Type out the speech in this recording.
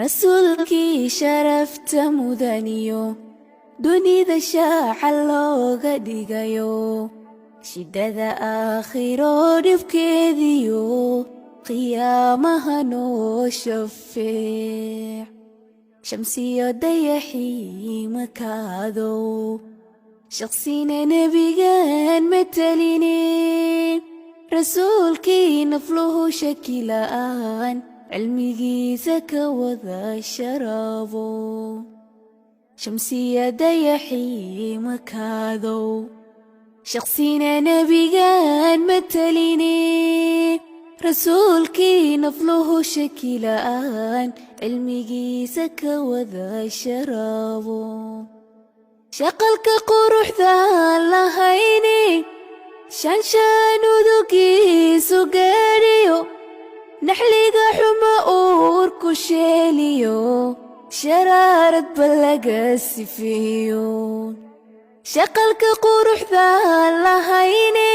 rasuulkii sharafta mudaniyo dunida shaaca looga dhigayo shidada aakhiro dhibkeediyo qiyaamaha noo shafeec shamsiyo dayaxii makaadow shaqsina nebigan mataline rasuulkii nafluhu shaki la'aan cilmigiisa ka wada sharaabo shamsiya dayaxii makaadow shaqsina nebigan mataline rasuulkii nafluhu shaki la'aan cilmigiisa ka wada sharaabo shaqalka quruxdaan lahayni shanshaan udugiisu gaadhiyo naxliga xuma uurku sheeliyo sharaarad ba laga sifeeyo shaqalka quruxdaan lahayni